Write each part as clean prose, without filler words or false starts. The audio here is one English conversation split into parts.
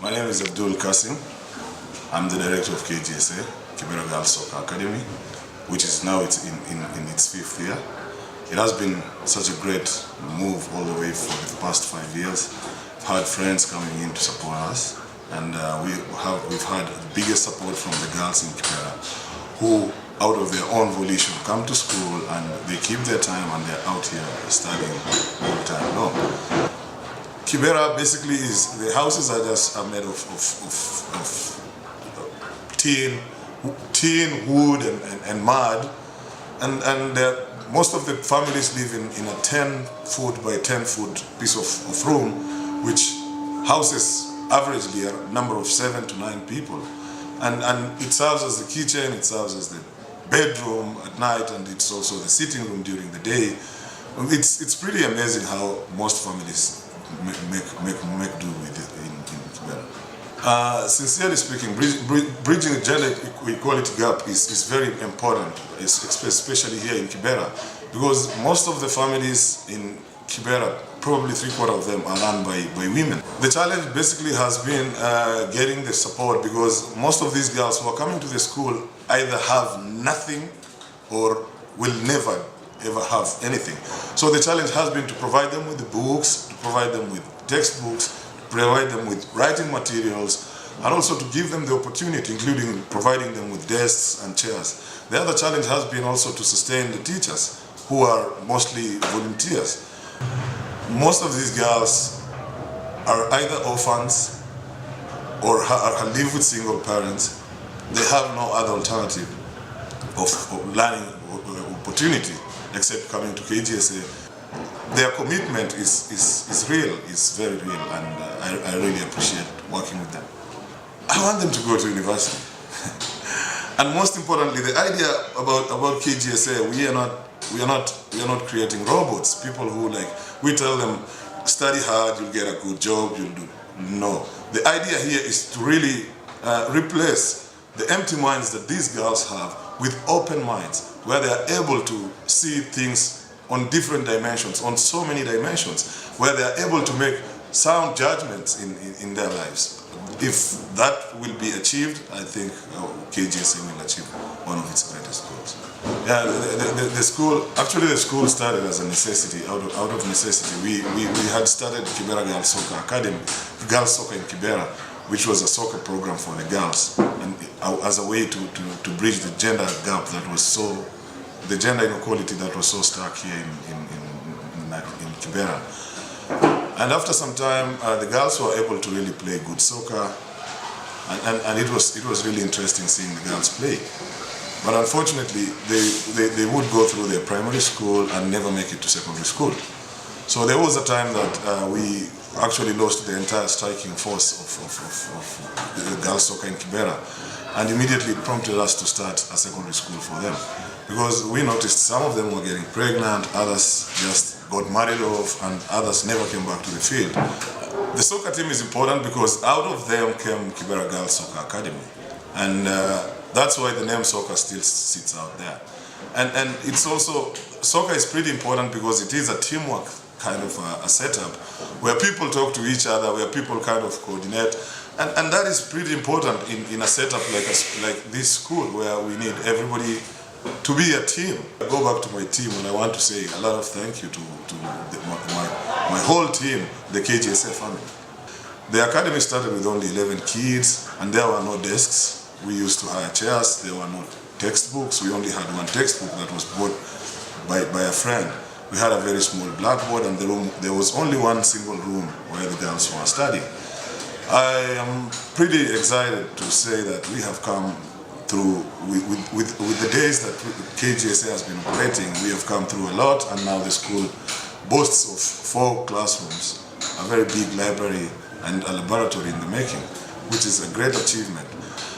My name is Abdul Kassim. I'm the director of KGSA, Kibera Girls Soccer Academy, which is now in its 5th year. It has been such a great move all the way for the past 5 years. We've had friends coming in to support us, and we've had the biggest support from the girls in Kibera, who out of their own volition come to school and they keep their time and they're out here studying all the time long. Kibera basically the houses are made of tin, wood and mud, and most of the families live in a 10-foot by 10-foot piece of room, which houses averagely a number of 7 to 9 people. And it serves as the kitchen, it serves as the bedroom at night, and it's also the sitting room during the day. It's pretty amazing how most families make do with it in Kibera. Sincerely speaking, bridging the gender equality gap is very important, especially here in Kibera, because most of the families in Kibera, probably 3/4 of them, are run by women. The challenge basically has been getting the support, because most of these girls who are coming to the school either have nothing or will never ever have anything. So the challenge has been to provide them with the books, to provide them with textbooks, to provide them with writing materials, and also to give them the opportunity, including providing them with desks and chairs. The other challenge has been also to sustain the teachers, who are mostly volunteers. Most of these girls are either orphans or live with single parents. They have no other alternative of learning opportunity except coming to KGSA. Their commitment is real, is very real, and I really appreciate working with them. I want them to go to university. And most importantly, the idea about KGSA, we are not creating robots, people who we tell them, study hard, you'll get a good job, you'll do. No. The idea here is to really replace the empty minds that these girls have with open minds, where they are able to see things on different dimensions, on so many dimensions, where they are able to make sound judgments in their lives. If that will be achieved, I think KGSA will achieve one of its greatest goals. Yeah, the school started as a necessity, out of necessity. We had started Kibera Girls Soccer Academy, Girls Soccer in Kibera, which was a soccer program for the girls, and as a way to bridge the gender gap the gender inequality that was so stark here in Kibera. And after some time, the girls were able to really play good soccer, and it was really interesting seeing the girls play. But unfortunately, they would go through their primary school and never make it to secondary school. So there was a time that we actually lost the entire striking force of girls soccer in Kibera, and immediately it prompted us to start a secondary school for them, because we noticed some of them were getting pregnant, others just got married off, and others never came back to the field. The soccer team is important because out of them came Kibera Girls Soccer Academy, and that's why the name soccer still sits out there. And it's also, soccer is pretty important because it is a teamwork kind of a setup where people talk to each other, where people kind of coordinate, and that is pretty important in a setup like this school, where we need everybody to be a team. I go back to my team, and I want to say a lot of thank you to my whole team, the KGSA family. The academy started with only 11 kids, and there were no desks. We used to hire chairs, there were no textbooks. We only had one textbook that was bought by a friend. We had a very small blackboard, and there was only one single room where the girls were studying. I am pretty excited to say that we have come through, with the days that KGSA has been operating, we have come through a lot, and now the school boasts of 4 classrooms, a very big library, and a laboratory in the making, which is a great achievement.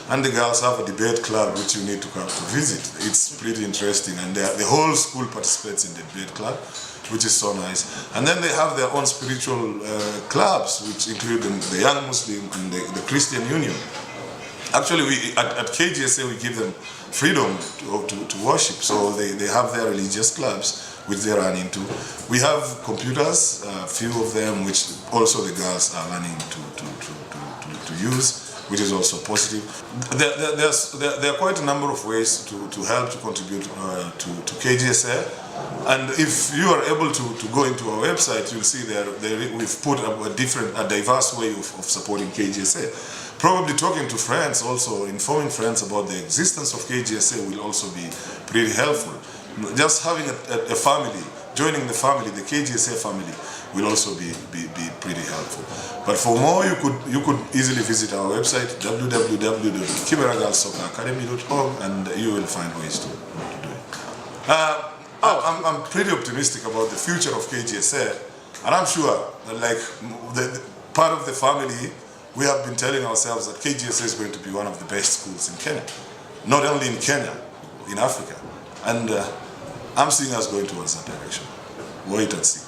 And the girls have a debate club which you need to come to visit. It's pretty interesting, and the whole school participates in the debate club, which is so nice. And then they have their own spiritual clubs, which include the Young Muslim and the Christian Union. Actually, at KGSA we give them freedom to worship, so they have their religious clubs which they run into. We have computers, a few of them, which also the girls are learning to use, which is also positive. There are quite a number of ways to help to contribute to KGSA. And if you are able to go into our website, you'll see we've put a diverse way of supporting KGSA. Probably talking to friends, also informing friends about the existence of KGSA will also be pretty helpful. Just having a family, joining the family, the KGSA family, will also be pretty helpful. But for more, you could easily visit our website, www.kiberagirlssocceracademy.org, and you will find ways to do it. I'm pretty optimistic about the future of KGSA, and I'm sure that, like the part of the family, we have been telling ourselves that KGSA is going to be one of the best schools in Kenya. Not only in Kenya, in Africa. And I'm seeing us going towards that direction. Wait and see.